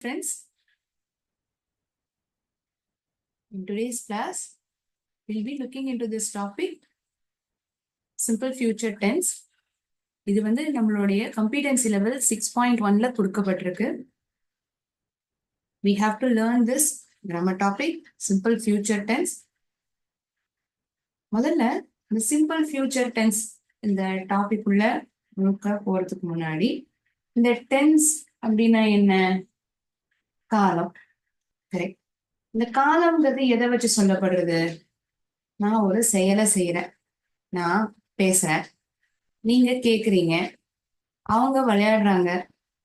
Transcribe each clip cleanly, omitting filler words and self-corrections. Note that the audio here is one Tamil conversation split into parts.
Friends, in today's class, we'll be looking into this topic, simple future tense. இது வந்து நம்மளுடைய competency level 6.1ல கொடுக்கப்பட்டிருக்கு. We have to learn this grammar topic, simple future tense. முதல்ல இந்த simple future tense இந்த டாபிக் உள்ள முழுக்க போறதுக்கு முன்னாடி இந்த டென்ஸ் அப்படின்னா என்ன? காலம். கரெக்ட். இந்த காலம்ங்கிறது எதை வச்சு சொல்லப்படுறது? நான் ஒரு செயலை செய்யறேன், நான் பேசுறேன், நீங்க கேக்குறீங்க, அவங்க விளையாடுறாங்க,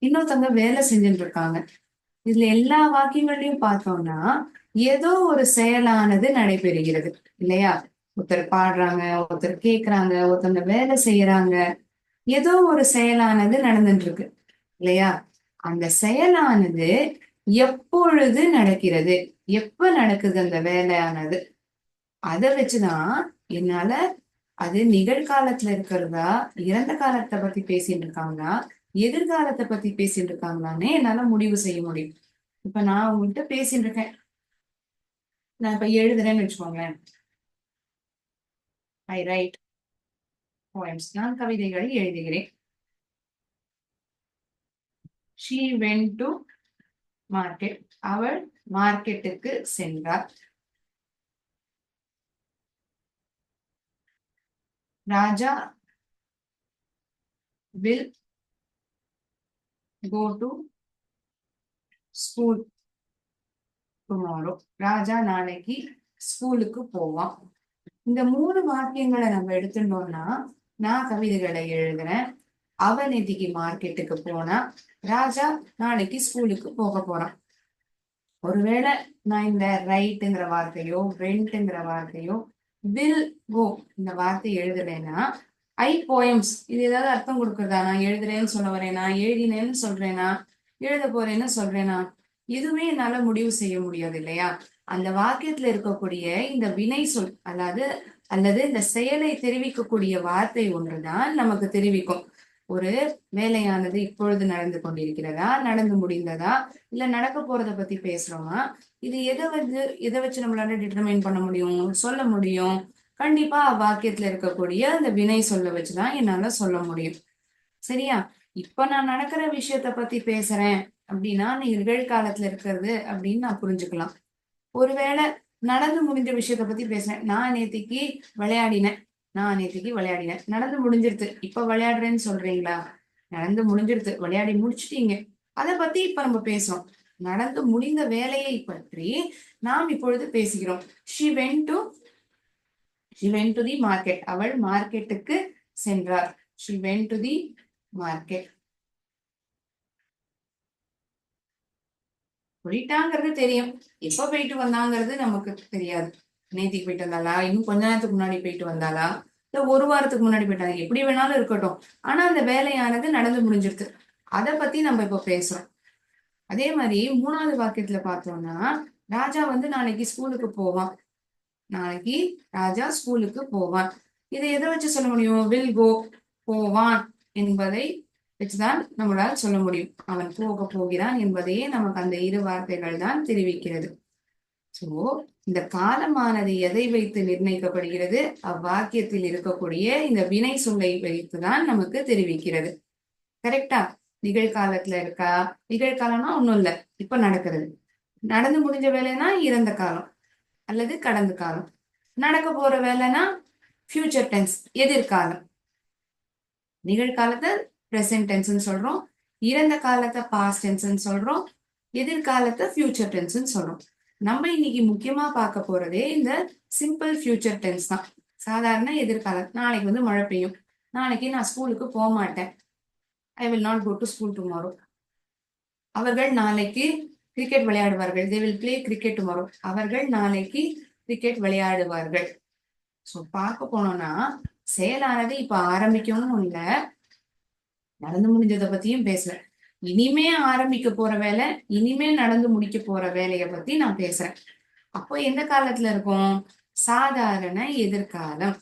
இன்னொருத்தவங்க வேலை செஞ்சுட்டு இருக்காங்க. இதுல எல்லா வாக்கியங்களையும் பார்த்தோம்னா ஏதோ ஒரு செயலானது நடைபெறுகிறது இல்லையா? ஒருத்தர் பாடுறாங்க, ஒருத்தர் கேக்குறாங்க, ஒருத்தவங்க வேலை செய்யறாங்க, ஏதோ ஒரு செயலானது நடந்துட்டு இருக்கு இல்லையா? அந்த செயலானது எப்பொழுது நடக்கிறது, எப்ப நடக்குது அந்த வேலையானது, அதை வச்சுதான் என்னால அது நிகழ்காலத்துல இருக்கிறதா, இறந்த காலத்தை பத்தி பேசிட்டு இருக்காங்களா, எதிர்காலத்தை பத்தி பேசிட்டு இருக்காங்களான்னு என்னால முடிவு செய்ய முடியும். இப்ப நான் உங்கள்கிட்ட பேசிட்டு இருக்கேன், நான் இப்ப எழுதுறேன்னு வச்சுக்கோங்களேன். ஐ ரைட் போயம்ஸ், நான் கவிதைகளை எழுதுகிறேன். she went to market, அவள் மார்க்கெட்டுக்கு சென்றார். ராஜா will go to school tomorrow, ராஜா நாளைக்கு ஸ்கூலுக்கு போவான். இந்த 3 வாக்கியங்களை நம்ம எடுத்துட்டோம்னா, நான் கவிதைகளை எழுதுறேன், அவன் நேத்திக்கு மார்க்கெட்டுக்கு போனா, ராஜா நாளைக்கு ஸ்கூலுக்கு போக போறான். ஒருவேளை நான் இந்த ரைட்டுங்கிற வார்த்தையோ வென்ட்ங்கிற வார்த்தையோ வில் கோ இந்த வார்த்தை எழுதுறேன்னா, ஐ போயம்ஸ் இது ஏதாவது அர்த்தம் கொடுக்குறதா? நான் எழுதுறேன்னு சொல்ல வரேனா, எழுதினேன்னு சொல்றேனா, எழுத போறேன்னு சொல்றேனா? எதுவுமே என்னால முடிவு செய்ய முடியாது இல்லையா? அந்த வாக்கியத்துல இருக்கக்கூடிய இந்த வினை சொல் அல்லது இந்த செயலை தெரிவிக்கக்கூடிய வார்த்தை ஒன்றுதான் நமக்கு தெரிவிக்கும் ஒரு வேலையானது இப்பொழுது நடந்து கொண்டிருக்கிறதா, நடந்து முடிந்ததா, இல்ல நடக்க போறத பத்தி பேசுறோமா. இது எதை வச்சு நம்மளால டிட்டர்மைன் பண்ண முடியும், சொல்ல முடியும்? கண்டிப்பா வாக்கியத்துல இருக்கக்கூடிய அந்த வினை சொல்ல வச்சுதான் என்னால சொல்ல முடியும். சரியா? இப்ப நான் நடக்கிற விஷயத்த பத்தி பேசுறேன் அப்படின்னா நிகழ்காலத்துல இருக்கிறது அப்படின்னு நான் புரிஞ்சுக்கலாம். ஒருவேளை நடந்து முடிஞ்ச விஷயத்த பத்தி பேசுறேன், நான் நேத்திக்கு விளையாடினேன், நடந்து முடிஞ்சிருது, இப்ப விளையாடுறேன்னு சொல்றீங்களா? நடந்து முடிஞ்சிருது, விளையாடி முடிச்சுட்டீங்க, அதை பத்தி இப்ப நம்ம பேசுறோம். நடந்து முடிந்த வேலையை பற்றி நாம் இப்பொழுது பேசுகிறோம். she went to the market, அவள் மார்க்கெட்டுக்கு சென்றார். she went to the market. போயிட்டாங்கிறது தெரியும், எப்ப போயிட்டு வந்தாங்கிறது நமக்கு தெரியாது. நேத்திக்கு போயிட்டு வந்தாளா, இன்னும் கொஞ்ச நேரத்துக்கு முன்னாடி போயிட்டு வந்தாளா, இல்ல ஒரு வாரத்துக்கு முன்னாடி போயிட்டாங்க, எப்படி வேணாலும் இருக்கட்டும். ஆனா அந்த வேலையானது நடந்து முடிஞ்சிருது, அதை பத்தி நம்ம இப்ப பேசுறோம். அதே மாதிரி 3வது வாக்கியத்துல பார்த்தோம்னா, ராஜா வந்து நாளைக்கு ஸ்கூலுக்கு போவான். நாளைக்கு ராஜா ஸ்கூலுக்கு போவான். இதை எதை வச்சு சொல்ல முடியும்? வில் கோ, போவான் என்பதை வச்சுதான் நம்மளால் சொல்ல முடியும். அவன் போக போகிறான் என்பதையே நமக்கு அந்த 2 வார்த்தைகள் தான் தெரிவிக்கிறது. சோ இந்த காலமானது எதை வைத்து நிர்ணயிக்கப்படுகிறது? அவ்வாக்கியத்தில் இருக்கக்கூடிய இந்த வினை சொல்லை வைத்துதான் நமக்கு தெரிவிக்கிறது. கரெக்டா? நிகழ்காலத்துல இருக்கா? நிகழ்காலம்னா ஒண்ணும் இல்ல, இப்ப நடக்கிறது. நடந்து முடிஞ்ச வேலைன்னா இறந்த காலம் அல்லது கடந்த காலம். நடக்க போற வேலைன்னா ஃபியூச்சர் டென்ஸ், எதிர்காலம். நிகழ்காலத்தை பிரசன்ட் டென்ஸ்ன்னு சொல்றோம், இறந்த காலத்தை பாஸ்ட் டென்ஸ்ன்னு சொல்றோம், எதிர்காலத்தை ஃபியூச்சர் டென்ஸ்ன்னு சொல்றோம். நம்ம இன்னைக்கு முக்கியமா பார்க்க போறதே இந்த சிம்பிள் ஃபியூச்சர் டென்ஸ் தான். சாதாரண எதிர்காலம். நாளைக்கு வந்து மழை பெய்யும், நாளைக்கு நான் ஸ்கூலுக்கு போக மாட்டேன், I will not go to school tomorrow. அவர்கள் நாளைக்கு கிரிக்கெட் விளையாடுவார்கள், they will play cricket tomorrow. அவர்கள் நாளைக்கு கிரிக்கெட் விளையாடுவார்கள். சோ பார்க்க போனோம்னா செயலானது இப்ப ஆரம்பிக்கணும்னு இல்ல, நடந்து முடிஞ்சதை பத்தியும் பேசல, இனிமே ஆரம்பிக்க போற வேலை, இனிமே நடந்து முடிக்க போற வேலையை பத்தி நான் பேசுறேன். அப்போ எந்த காலத்துல இருக்கும்? சாதாரண எதிர்காலம்.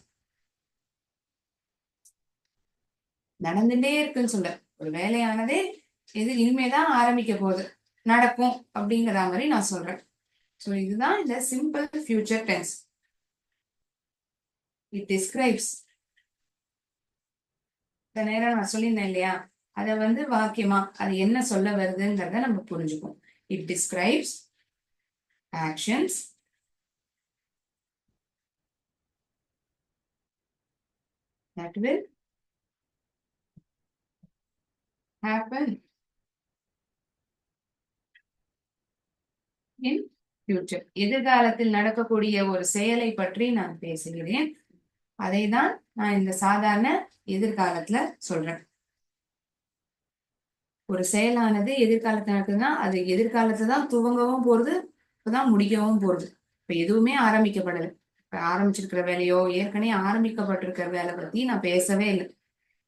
நடந்துட்டே இருக்குன்னு சொல்ல, ஒரு வேலையானதே இனிமேதான் ஆரம்பிக்க போகுது. நடக்கும் அப்படிங்கிற மாதிரி நான் சொல்றேன். ஸோ இதுதான் இந்த simple future tense. It describes. இந்த நேரம் நான் சொல்லியிருந்தேன் இல்லையா, அதை வாக்கியமா அது என்ன சொல்ல வருதுங்கிறத நம்ம புரிஞ்சுப்போம். It describes actions that will happen in future. எதிர்காலத்தில் நடக்கக்கூடிய ஒரு செயலை பற்றி நான் பேசுகிறேன். அதை தான் நான் இந்த சாதாரண எதிர்காலத்துல சொல்றேன். ஒரு செயலானது எதிர்காலத்துல நடக்குதுன்னா அது எதிர்காலத்துல தான் துவங்கவும் போறது, இப்பதான் முடிக்கவும் போறது. இப்ப எதுவுமே ஆரம்பிக்கப்படலை. இப்ப ஆரம்பிச்சிருக்கிற வேலையோ ஏற்கனவே ஆரம்பிக்கப்பட்டிருக்கிற வேலை பத்தி நான் பேசவே இல்லை.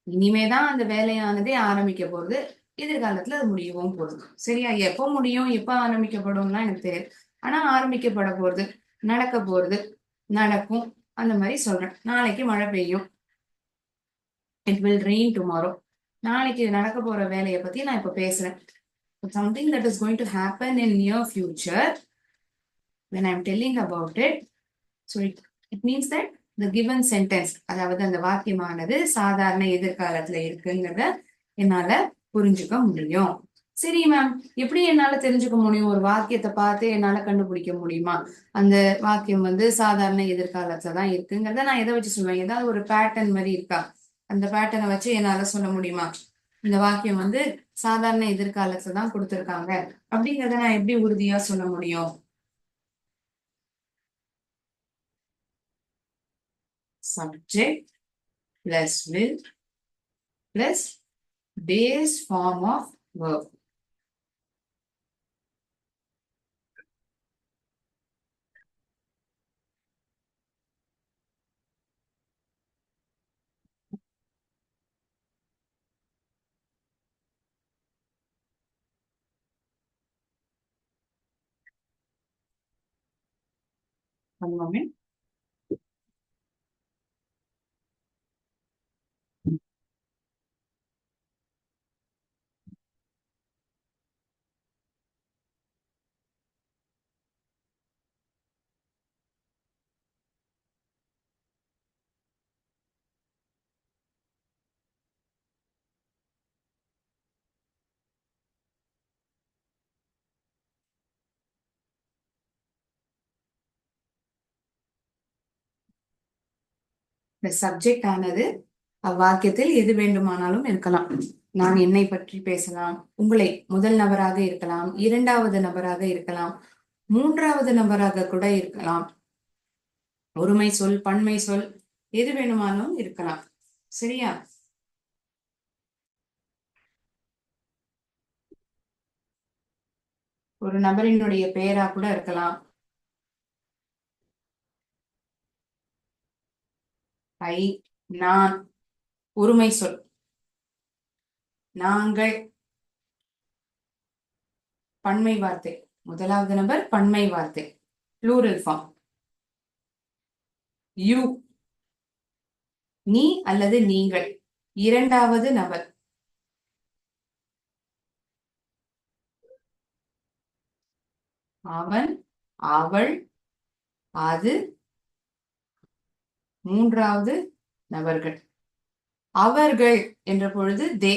இனிமேதான் அந்த வேலையானதே ஆரம்பிக்க போறது, எதிர்காலத்துல அது முடியவும் போகுது. சரியா? எப்ப முடியும் எப்ப ஆரம்பிக்கப்படும்னா எனக்கு தெரியாது. ஆனா ஆரம்பிக்கப்பட போறது, நடக்க போறது, நடக்கும், அந்த மாதிரி சொல்றேன். நாளைக்கு மழை பெய்யும், இட் வில் ரெயின் டுமாரோ. நாளைக்கு நடக்க போற வேலையை பத்தி நான் இப்ப பேசுறேன். something that is going to happen in near future when I'm telling about it. So it means that the given sentence, அதாவது அந்த வாக்கியமானது சாதாரண எதிர்காலத்துல இருக்குங்கிறத என்னால புரிஞ்சுக்க முடியும். சரி மேம், எப்படி என்னால தெரிஞ்சுக்க முடியும்? ஒரு வாக்கியத்தை பார்த்து என்னால கண்டுபிடிக்க முடியுமா அந்த வாக்கியம் சாதாரண எதிர்காலத்துல தான் இருக்குங்கிறத நான் எதை வச்சு சொல்லுவேன்? ஏதாவது ஒரு பேட்டர்ன் மாதிரி இருக்கா? அந்த பேட்டர்னை வச்சு என்னால சொல்ல முடியுமா இந்த வாக்கியம் சாதாரண எதிர்காலத்துல தான் கொடுத்திருக்காங்க அப்படிங்கறத நான் எப்படி உறுதியா சொல்ல முடியும்? Subject plus will plus base form of verb. One moment. இந்த சப்ஜெக்ட் ஆனது அவ்வாக்கியத்தில் எது வேண்டுமானாலும் இருக்கலாம். நான் என்னை பற்றி பேசலாம், உங்களை முதல் நபராக இருக்கலாம், இரண்டாவது நபராக இருக்கலாம், மூன்றாவது நபராக கூட இருக்கலாம், ஒருமை சொல், பன்மை சொல், எது வேணுமானாலும் இருக்கலாம். சரியா? ஒரு நபரினுடைய பெயரா கூட இருக்கலாம். ஐ, நான், ஒருமை சொல், நாங்கள், பன்மை வார்த்தை, முதலாவது நபர் பன்மை வார்த்தை, ப்ளூரல் ஃபார்ம். யூ, நீ அல்லது நீங்கள், இரண்டாவது நபர். அவன், அவள், அது, மூன்றாவது நபர்கள். அவர்கள் என்ற பொழுது தே.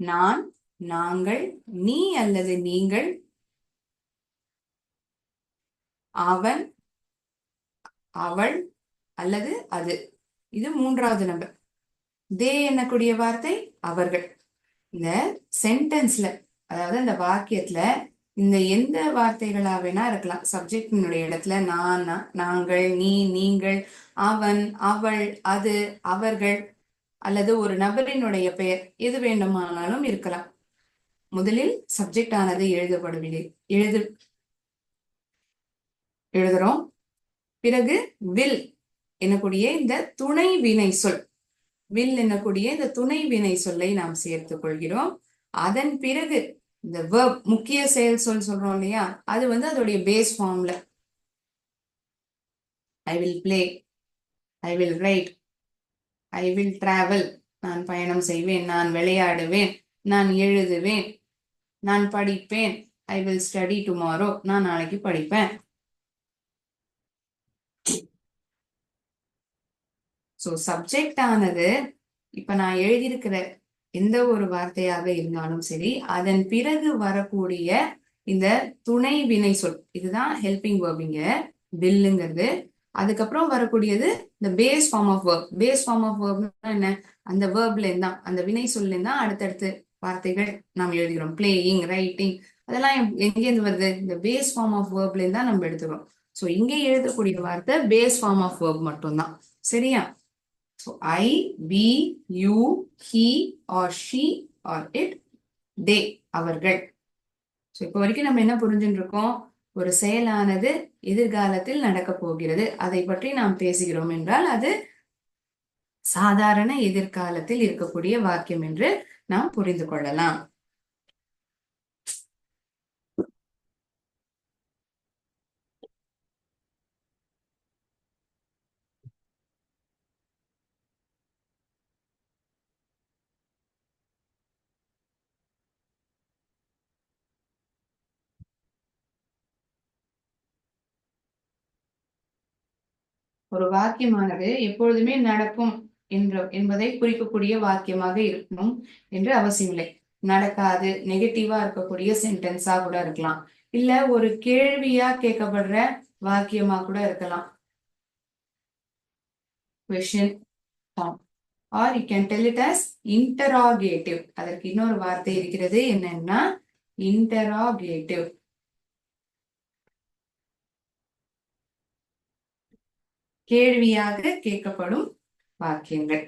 நான், நாங்கள், நீ அல்லது நீங்கள், அவன், அவள் அல்லது அது, இது மூன்றாவது நபர். தே என்னக்கூடிய வார்த்தை அவர்கள். இந்த சென்டென்ஸ்ல, அதாவது இந்த வாக்கியத்துல இந்த எந்த வார்த்தைகளா வேணா இருக்கலாம். சப்ஜெக்டினுடைய இடத்துல நான், நாங்கள், நீ, நீங்கள், அவன், அவள், அது, அவர்கள் அல்லது ஒரு நபரினுடைய பெயர் எது வேண்டுமானாலும் இருக்கலாம். முதலில் சப்ஜெக்ட் ஆனது எழுதுறோம். பிறகு வில் என்னக்கூடிய இந்த துணை வினை சொல், வில் என்னக்கூடிய இந்த துணை வினை சொல்லை நாம் சேர்த்துக் கொள்கிறோம். அதன் பிறகு இந்த verb முக்கிய செயல் சொல் சொல்றோம் இல்லையா, அது வந்து அதோடைய பேஸ் ஃபார்ம்ல I will play, I will write, I will travel, நான் பயணம் செய்வேன், நான் விளையாடுவேன், நான் எழுதுவேன், நான் படிப்பேன், ஐ வில் ஸ்டடி டுமாரோ, நான் நாளைக்கு படிப்பேன். ஸோ சப்ஜெக்ட் ஆனது இப்ப நான் எழுதியிருக்கிற எந்த ஒரு வார்த்தையாக இருந்தாலும் சரி, அதன் பிறகு வரக்கூடிய இந்த துணை வினை சொல், இதுதான் ஹெல்பிங் வேர்பிங்க வில்லுங்கிறது. அதுக்கப்புறம் வரக்கூடியது இந்த base form of verb. Base form of வேர்ப்னா என்ன, அந்த வேர்ப்ல இருந்தா, அந்த வினை சொல்ல இருந்தா அடுத்தடுத்து வார்த்தைகள் நாம் எழுதுகிறோம். பிளேயிங், ரைட்டிங், அதெல்லாம் எங்கேருந்து வருது, இந்த பேஸ் ஃபார்ம் ஆஃப் வேர்ப்ல இருந்தா நம்ம எடுத்துக்கிறோம். ஸோ இங்கே எழுதக்கூடிய வார்த்தை பேஸ் ஃபார்ம் ஆஃப் வேர்ப் மட்டும்தான். சரியா? So I, we, you, he or she or it, they, அவர்கள். ஸோ இப்போ வரைக்கும் நம்ம என்ன புரிஞ்சுட்டு இருக்கோம், ஒரு செயலானது எதிர்காலத்தில் நடக்க போகிறது, அதை பற்றி நாம் பேசுகிறோம் என்றால் அது சாதாரண எதிர்காலத்தில் இருக்கக்கூடிய வாக்கியம் என்று நாம் புரிந்து கொள்ளலாம். ஒரு வாக்கியமானது எப்பொழுதுமே நடக்கும் என்பதை குறிக்கக்கூடிய வாக்கியமாக இருக்கணும் என்று அவசியம் இல்லை. நடக்காது, நெகட்டிவா இருக்கக்கூடிய சென்டென்ஸா கூட இருக்கலாம், இல்ல ஒரு கேள்வியா கேட்கப்படுற வாக்கியமா கூட இருக்கலாம். Question form. Or you can tell it as interrogative. அதற்கு இன்னொரு வார்த்தை இருக்கிறது, என்னன்னா interrogative. கேள்வியாக கேட்கப்படும் வாக்கியங்கள்.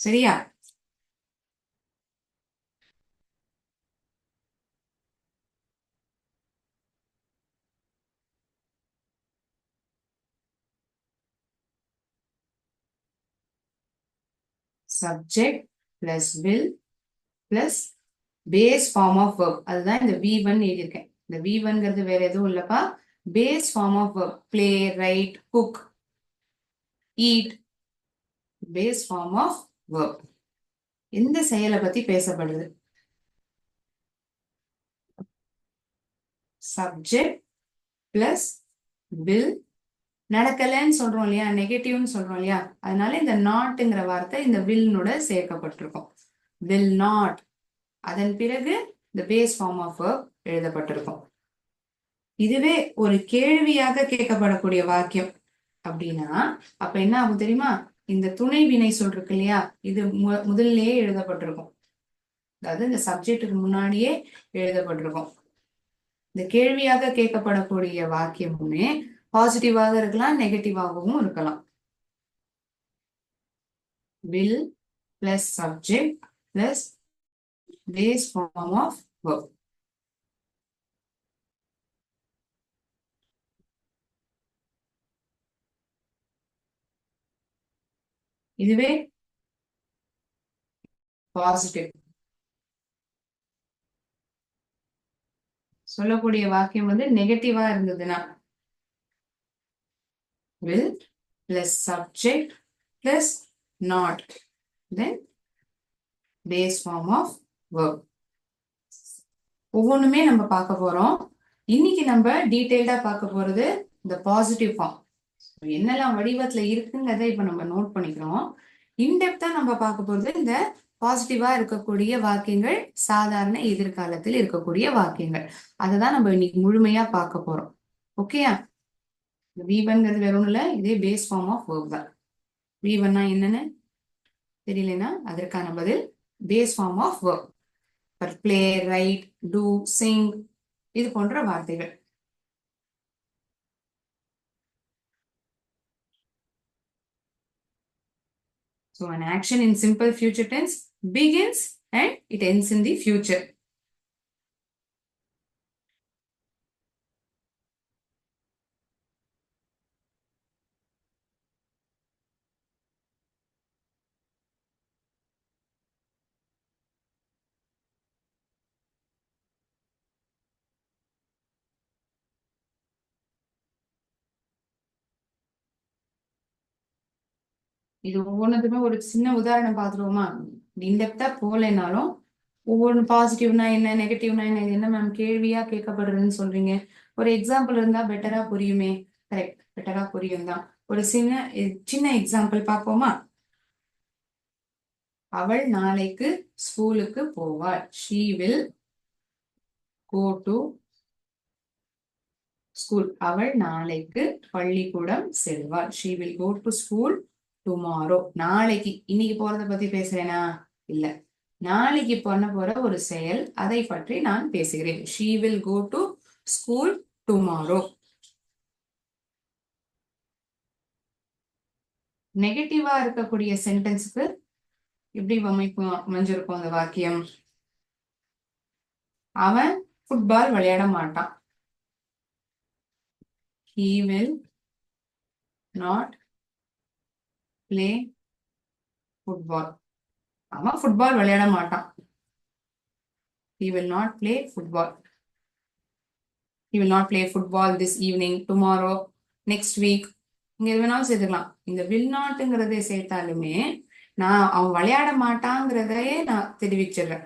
சரியா? Subject plus will plus base form of verb. அதுதான் இந்த V1 எழுதியிருக்கேன். இந்த V1ங்கிறது வேற எதுவும் இல்லப்பா, base form of verb. Play, write, cook, eat, base form of verb. எந்த செயலை பத்தி பேசப்படுது, சப்ஜெக்ட் பிளஸ் வில், நடக்கலன்னு சொல்றோம் இல்லையா, நெகட்டிவ்னு சொல்றோம் இல்லையா, அதனால இந்த நாட்ங்கிற வார்த்தை இந்த வில்னோட சேர்க்கப்பட்டிருக்கும். வில் நாட், அதன் பிறகு இந்த பேஸ் ஃபார்ம் ஆஃப் verb எழுதப்பட்டிருக்கும். இதுவே ஒரு கேள்வியாக கேட்கப்படக்கூடிய வாக்கியம் அப்படின்னா அப்ப என்ன ஆகும் தெரியுமா, இந்த துணை வினை சொல் இருக்கு இல்லையா, இது முதல்லயே எழுதப்பட்டிருக்கும். அதாவது இந்த சப்ஜெக்டுக்கு முன்னாடியே எழுதப்பட்டிருக்கும். இந்த கேள்வியாக கேட்கப்படக்கூடிய வாக்கியமுமே பாசிட்டிவாக இருக்கலாம், நெகட்டிவாகவும் இருக்கலாம். Will plus subject plus base form of verb. இதுவே பாசிட்டிவ் சொல்லக்கூடிய வாக்கியம் வந்து நெகட்டிவா இருந்ததுன்னா will plus subject plus not, then base form of verb. ஒவ்வொன்றுமே நம்ம பார்க்க போறோம். இன்னைக்கு நம்ம டீடைல்டா பார்க்க போறது இந்த பாசிட்டிவ் ஃபார்ம். என்னெல்லாம் வடிவத்துல இருக்குங்கிறத இப்ப நம்ம நோட் பண்ணிக்கிறோம். இன்டெப்தா நம்ம பார்க்க போறது இந்த பாசிட்டிவா இருக்கக்கூடிய வாக்கியங்கள், சாதாரண எதிர்காலத்தில் இருக்கக்கூடிய வாக்கியங்கள். அததான் நம்ம இன்னைக்கு முழுமையா பார்க்க போறோம். ஓகேயா? V1ங்கிறது வேற ஒண்ணும் இல்ல, இதே பேஸ் ஃபார்ம் ஆஃப் verb தான். V1னா என்னன்னு தெரியலனா அதற்கான பதில் base form of verb. Play, write, do, sing, இது போன்ற வார்த்தைகள். So an action in simple future tense begins and it ends in the future. இது ஒவ்வொன்றுக்குமே ஒரு சின்ன உதாரணம் பார்த்துருவோமா? இன்டெப்தா போகலைனாலும் ஒவ்வொன்று பாசிட்டிவ்னா என்ன, நெகட்டிவ்னா என்ன, இது என்ன மேம் கேள்வியா கேட்கப்படுறதுன்னு சொல்றீங்க, ஒரு எக்ஸாம்பிள் இருந்தா பெட்டரா புரியுமே. கரெக்ட், பெட்டரா புரியும் தான். ஒரு சின்ன சின்ன எக்ஸாம்பிள் பார்ப்போமா? அவள் நாளைக்கு ஸ்கூலுக்கு போவாள். She will go to school. அவள் நாளைக்கு பள்ளிக்கூடம் செல்வாள். She will go to school tomorrow. நாளைக்கு, இன்னைக்கு போறத பத்தி பேசுறேனா? இல்ல, நாளைக்கு பண்ண போற ஒரு செயல், அதை பற்றி நான் பேசுகிறேன். She will go to school tomorrow. நெகட்டிவா இருக்கக்கூடிய சென்டென்ஸ்க்கு எப்படி அமைஞ்சிருக்கும் அந்த வாக்கியம்? அவன் ஃபுட்பால் விளையாட மாட்டான். He will not play football. அவன் ஃபுட்பால் விளையாட மாட்டான். He will not play football. He will not play football this evening, tomorrow, next week. இங்க எது வேணாலும் சேர்த்துக்கலாம். இந்த வில் நாட்ங்கிறதை சேர்த்தாலுமே நான் அவன் விளையாட மாட்டாங்கிறதையே நான் தெரிவிச்சிடுறேன்.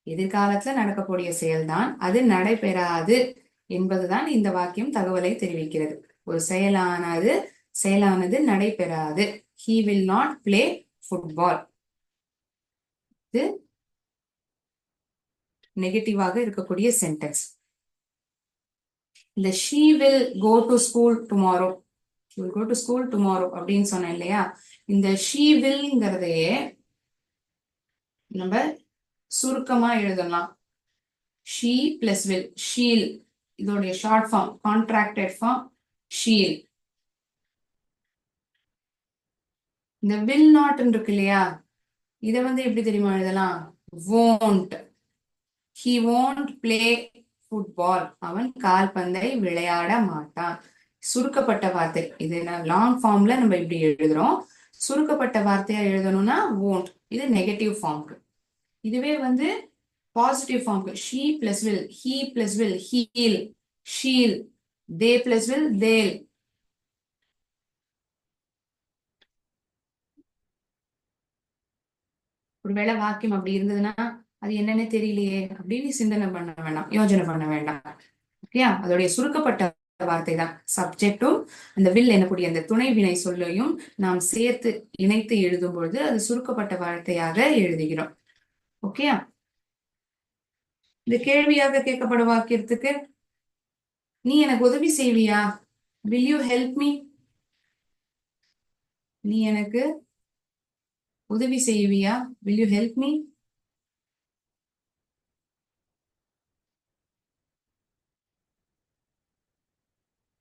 எதிர்காலத்துல நடக்கக்கூடிய செயல்தான், அது நடைபெறாது என்பதுதான் இந்த வாக்கியம் தகவலை தெரிவிக்கிறது. ஒரு செயலானது நடைபெறாது. He will not play football. இது நெகட்டிவாக இருக்கக்கூடிய சென்டென்ஸ். இந்த she will go to school tomorrow, she will go to school tomorrow அப்படின்னு சொன்னேன் இல்லையா? இந்த she willங்கிறதையே நம்ம சுருக்கமா எழுதலாம். she plus will, she'll. இதோடைய short form, contracted form she'll. இந்த will not இருக்கு இல்லையா? இதை எப்படி தெரியுமா எழுதலாம்? won't. he won't play football. அவன் கால்பந்தை விளையாட மாட்டான். சுருக்கப்பட்ட வார்த்தை இது. லாங் ஃபார்ம்ல நம்ம இப்படி எழுதுறோம். சுருக்கப்பட்ட வார்த்தையா எழுதணும்னா won't. இது நெகட்டிவ் ஃபார்ம்க்கு. இதுவே positive ஃபார்ம்க்கு she plus will, he plus will, he'll, she'll, they plus will, they'll. ஒருவேளை வாக்கியம் அப்படி இருந்ததுன்னா அது என்னன்னு தெரியலையே அப்படின்னு சிந்தனை பண்ண வேண்டாம், யோசனை பண்ண வேண்டாம். ஓகே, அதோடைய சுருக்கப்பட்ட வார்த்தை தான். சப்ஜெக்டும் அந்த வில் எனக்கூடிய அந்த துணை வினை சொல்லையும் நாம் சேர்த்து இணைத்து எழுதும் பொழுது அது சுருக்கப்பட்ட வார்த்தையாக எழுதுகிறோம். ஓகே, இந்த கேள்வியாக கேட்கப்படும் வாக்கியத்துக்கு நீ எனக்கு உதவி செய்வியா? will you help me? நீ எனக்கு உதவி செய்வியா? will you help me?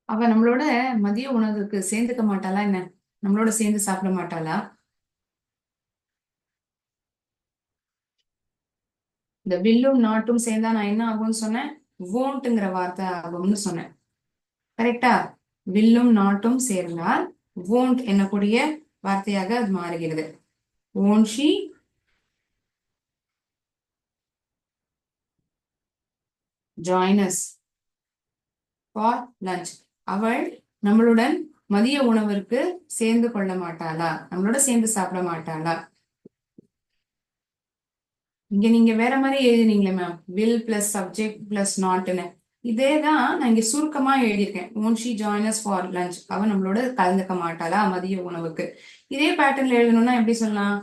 அவ நம்மளோட மதிய உணவுக்கு சேர்ந்துக்க மாட்டாளா என்ன? நம்மளோட சேர்ந்து சாப்பிட மாட்டாளா? இந்த வில்லும் நாட்டும் சேர்ந்தா நான் என்ன ஆகும்னு சொன்னேன்? won'tங்கிற வார்த்தை ஆகும்னு சொன்னேன். கரெக்டா? வில்லும் நாட்டும் சேர்ந்தால் won't என்னக்கூடிய வார்த்தையாக அது மாறுகிறது. won't she join us for lunch? அவள் நம்மளுடன் மதிய உணவிற்கு சேர்ந்து கொள்ள மாட்டாளா? நம்மளோட சேர்ந்து சாப்பிட மாட்டாளா? இங்க நீங்க வேற மாதிரி எழுதினீங்களே ma'am, will plus subject plus notன்னு. இதேதான் நான் இங்க சுருக்கமா எழுதியிருக்கேன். won't she join us for lunch? அவ நம்மளோட கலந்துக்க மாட்டாளா மதிய உணவுக்கு? இதே பேட்டர்ன்ல எழுதணும்னா எப்படி சொல்லலாம்?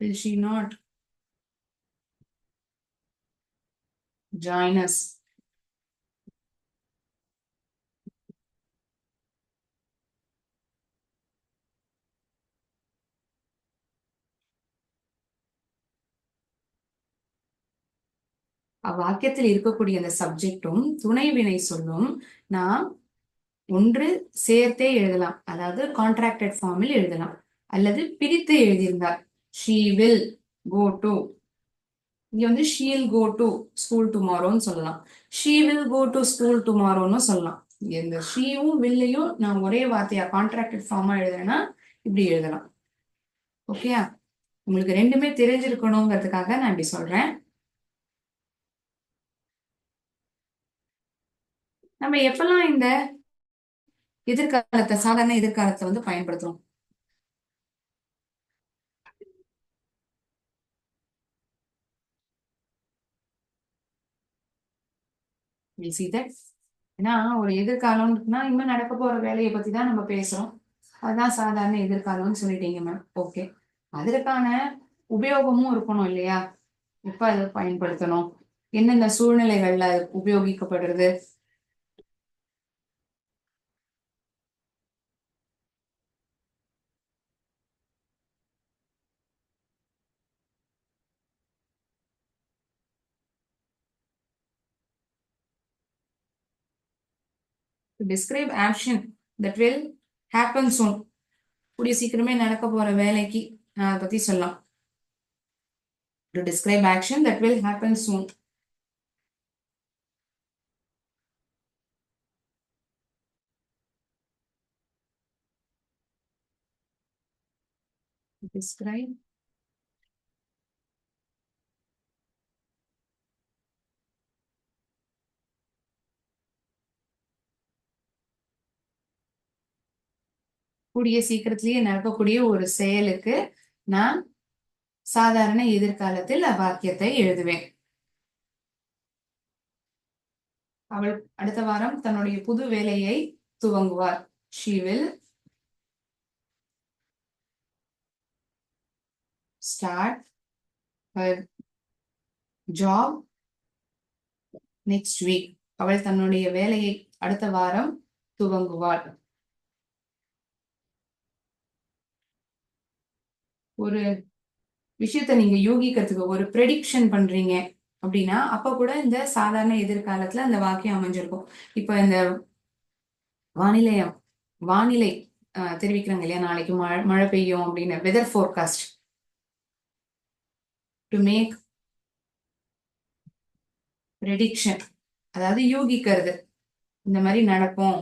will she not join us? அவ்வாக்கியத்தில் இருக்கக்கூடிய அந்த சப்ஜெக்டும் துணை வினை சொல்லும் நாம் ஒன்று சேர்த்தே எழுதலாம், அதாவது கான்ட்ராக்டட் ஃபார்மில் எழுதலாம், அல்லது பிரித்து எழுதியிருந்தார். she will go to, இங்க she'll go to school tomorrowன்னு சொல்லலாம். she will go to school tomorrowன்னு சொல்லலாம். இந்த ஷீயும் வில்லையும் நான் ஒரே வார்த்தையா கான்ட்ராக்டட் ஃபார்மா எழுதுறேன்னா இப்படி எழுதலாம். ஓகேயா? உங்களுக்கு ரெண்டுமே தெரிஞ்சிருக்கணுங்கிறதுக்காக நான் இப்படி சொல்றேன். நம்ம எப்பெல்லாம் இந்த சாதாரண எதிர்காலத்தை வந்து பயன்படுத்துறோம். ஏன்னா ஒரு எதிர்காலம்னா இனிமே நடக்க போற வேலையை பத்தி தான் நம்ம பேசுறோம். அதுதான் சாதாரண எதிர்காலம்னு சொல்லிட்டீங்க மேம். ஓகே, அதற்கான உபயோகமும் இருக்கணும் இல்லையா? எப்ப அதை பயன்படுத்தணும், என்னென்ன சூழ்நிலைகள்ல அது உபயோகிக்கப்படுறது? Describe action that will happen soon. கூடிய சீக்கிரமே நடக்க போற வேலைக்கு அதை பத்தி சொல்லலாம். To describe action that will happen soon. Describe கூடிய சீக்கிரத்திலேயே நடக்கக்கூடிய ஒரு செயலுக்கு நான் சாதாரண எதிர்காலத்தில் வாக்கியத்தை எழுதுவேன். அவள் அடுத்த வாரம் தன்னுடைய புது வேலையை துவங்குவார். She will start her job next week. அவள் தன்னுடைய வேலையை அடுத்த வாரம் துவங்குவாள். ஒரு விஷயத்த நீங்க யூகிக்கிறதுக்கு ஒரு ப்ரெடிக்ஷன் பண்றீங்க அப்படின்னா அப்ப கூட இந்த சாதாரண எதிர்காலத்துல அந்த வாக்கியம் அமைஞ்சிருக்கும். இப்ப இந்த வானிலை வானிலை தெரிவிக்கிறாங்க இல்லையா, நாளைக்கு மழை பெய்யும் அப்படின்னு, weather forecast. To make prediction, அதாவது யூகிக்கிறது, இந்த மாதிரி நடக்கும்.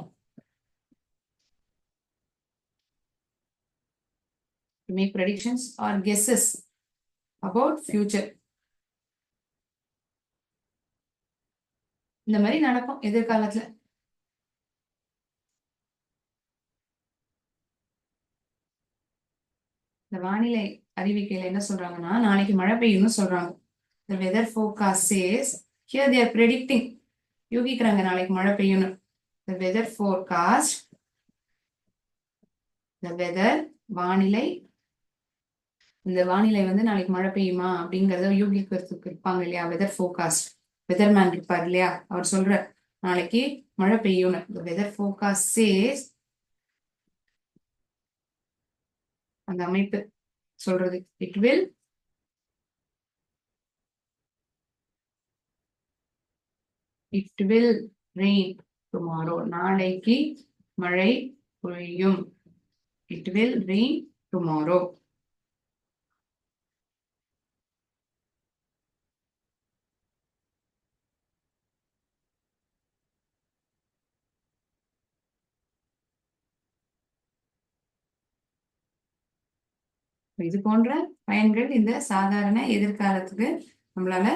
To make predictions or guesses about future. இந்த மாதிரி நடக்கும் எதிர்காலத்துல. இந்த வானிலை அறிவிக்கையில என்ன சொல்றாங்கன்னா நாளைக்கு மழை பெய்யும்னு சொல்றாங்க. The weather forecast says, here they are predicting, யூகிக்கிறாங்க நாளைக்கு மழை பெய்யும்னு. The weather forecast, the weather வானிலை, இந்த வானிலை வந்து நாளைக்கு மழை பெய்யுமா அப்படிங்கறத யூகிக்கிறதுக்கு இருப்பாங்க இல்லையா, வெதர் ஃபோர்காஸ்ட். வெதர்மேன் இருப்பார் இல்லையா, அவர் சொல்ற நாளைக்கு மழை பெய்யும்னு. The weather forecast says, அந்த அமைப்பு சொல்றது, இட் வில் ரெயின் டுமாரோ, நாளைக்கு மழை பொழியும். It will rain tomorrow. இது போன்ற பயன்கள் இந்த சாதாரண எதிர்காலத்துக்கு நம்மளால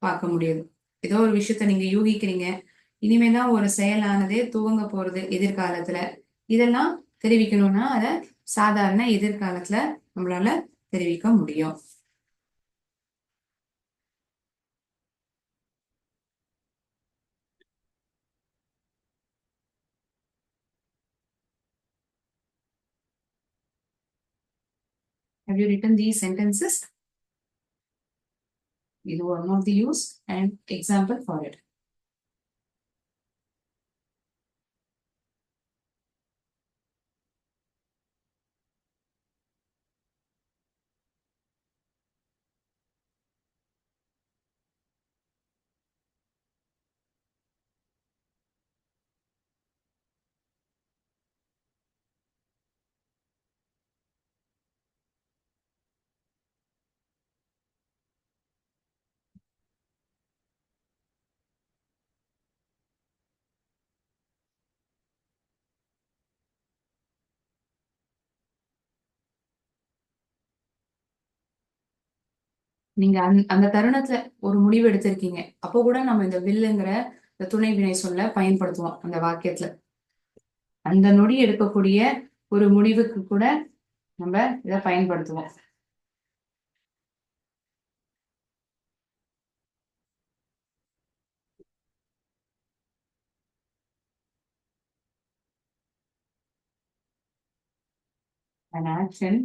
பார்க்க முடியுது. ஏதோ ஒரு விஷயத்த நீங்க யூகிக்கிறீங்க, இனிமேதான் ஒரு செயலானதே துவங்க போறது எதிர்காலத்துல, இதெல்லாம் தெரிவிக்கணும்னா அத சாதாரண எதிர்காலத்துல நம்மளால தெரிவிக்க முடியும். Have you written these sentences? இது one of the use and example for it. நீங்க அந்த தருணத்துல ஒரு முடிவு எடுத்திருக்கீங்க, அப்போ கூட நம்ம இந்த வில்லுங்கிற இந்த துணை வினை சொல்ல பயன்படுத்துவோம் அந்த வாக்கியத்துல. அந்த நொடி எடுக்கக்கூடிய ஒரு முடிவுக்கு கூட நம்ம இதை பயன்படுத்துவோம். An action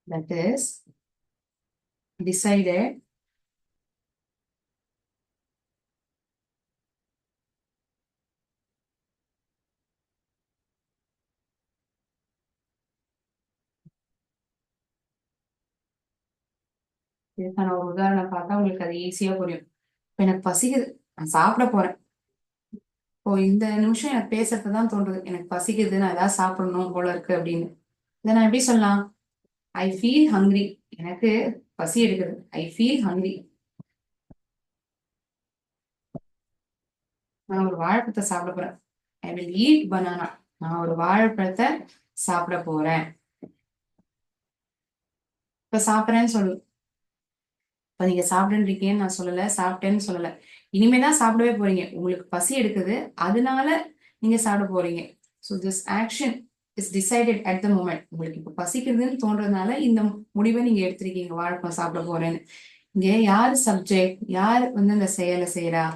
that is decided இதுக்கான ஒரு உதாரணம் பார்த்தா உங்களுக்கு அது ஈஸியா புரியும். இப்ப எனக்கு பசிக்குது, நான் சாப்பிட போறேன். இப்போ இந்த நிமிஷம் எனக்கு பேசுறதுதான் தோன்றுது, எனக்கு பசிக்குது, நான் ஏதாவது சாப்பிடணும் போல இருக்கு அப்படின்னு. இதை நான் எப்படி சொல்லலாம்? I feel hungry. எனக்கு பசி எடுக்குது. I feel hungry. நான் ஒரு வாழைப்பழத்தை சாப்பிட போறேன். I will eat banana. நான் ஒரு வாழைப்பழத்தை சாப்பிட போறேன். இப்ப சாப்பிட்றேன்னு சொல்லு. இப்ப நீங்க சாப்பிடுன்னு நான் சொல்லல, சாப்பிட்டேன்னு சொல்லல. இனிமேதான் சாப்பிடவே போறீங்க. உங்களுக்கு பசி எடுக்குது, அதனால நீங்க சாப்பிட போறீங்க. So this action is decided at the moment. உங்களுக்கு இப்ப பசிக்குதுன்னு தோன்றதுனால இந்த முடிவை நீங்க எடுத்திருக்கீங்க, வாழைப்பழம் சாப்பிட போறேன்னு. இங்க யாரு சப்ஜெக்ட்? யார் வந்து அந்த செயலை செய்யறா?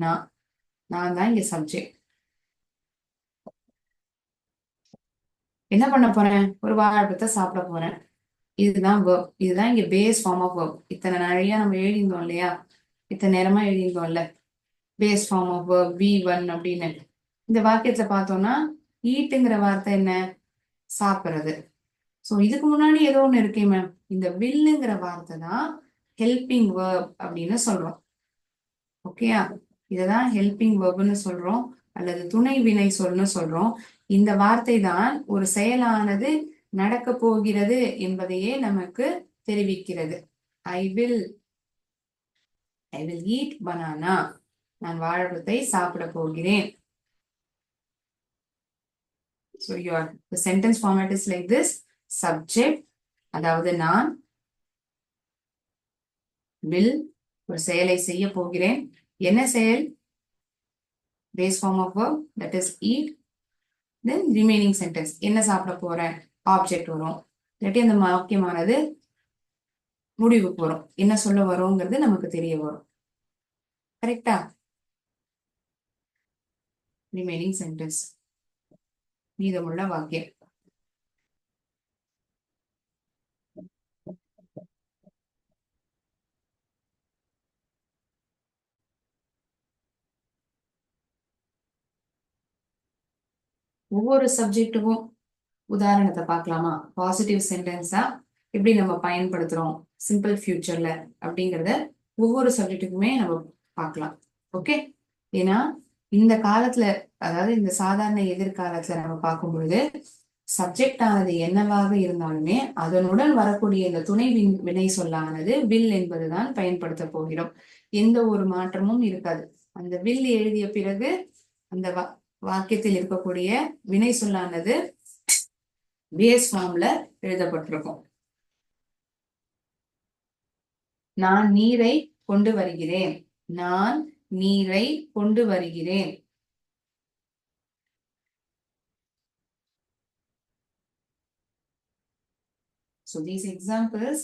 நான். நான் தான் இங்க சப்ஜெக்ட். என்ன பண்ண போறேன்? ஒரு வாழைப்பழத்தை சாப்பிட போறேன். இதுதான் வேர்ப். இதுதான் இங்க பேஸ் ஃபார்ம் ஆஃப் வேர்ப். இத்தனை நிறைய நம்ம எழுதியிருந்தோம் இல்லையா? இத்தனை நேரமா எழுதியிருந்தோம்ல, base form of verb V1 அப்படின்னு. இந்த வாக்கியத்துல பார்த்தோம்னா ஈட்டுங்கிற வார்த்தை என்ன? சாப்பிட்றது. ஸோ இதுக்கு முன்னாடி ஏதோ ஒண்ணு இருக்கே மேம், இந்த வில்லுங்கிற வார்த்தை தான் ஹெல்பிங் வேர்ப் அப்படின்னு சொல்றோம். ஓகேயா? இததான் ஹெல்பிங் வேர்ப்னு சொல்றோம், அல்லது துணை வினை சொல்னு சொல்றோம். இந்த வார்த்தை தான் ஒரு செயலானது நடக்க போகிறது என்பதையே நமக்கு தெரிவிக்கிறது. I will eat banana. நான் வாழைப்பழத்தை சாப்பிட போகிறேன். So the sentence format is like this. Subject, அதாவது நான், will, ஒரு செயலை செய்ய போகிறேன். என்ன செயல்? Base form of verb, that is eat. Then remaining sentence, என்ன சாப்பிட போறேன்? ஆப்ஜெக்ட் வரும். இல்லாட்டி அந்த வாக்கியமானது முடிவுக்கு வரும். என்ன சொல்ல வரும்ங்கிறது நமக்கு தெரிய வரும். கரெக்டா? ரிமைனிங் சென்டென்ஸ், மீதமுள்ள வாக்கியம். ஒவ்வொரு சப்ஜெக்ட்டுக்கும் உதாரணத்தை பார்க்கலாமா? பாசிட்டிவ் சென்டென்ஸா எப்படி நம்ம பயன்படுத்துறோம் சிம்பிள் ஃபியூச்சர்ல அப்படிங்கிறத ஒவ்வொரு சப்ஜெக்ட்டுக்குமே நம்ம பார்க்கலாம். ஓகே? ஏன்னா இந்த காலத்துல, அதாவது இந்த சாதாரண எதிர்காலத்துல நம்ம பார்க்கும் பொழுது சப்ஜெக்ட் ஆனது என்னவாக இருந்தாலுமே அதனுடன் வரக்கூடிய இந்த துணை வினை சொல்லானது வில் என்பதுதான் பயன்படுத்த போகிறோம். எந்த ஒரு மாற்றமும் இருக்காது. அந்த வில் எழுதிய பிறகு அந்த வாக்கியத்தில் இருக்கக்கூடிய வினை சொல்லானது பேஸ் ஃபார்ம்ல எழுதப்பட்டிருக்கும். நான் நீரை கொண்டு வருகிறேன். நான் நீரை கொண்டு வருகிறேன். So these examples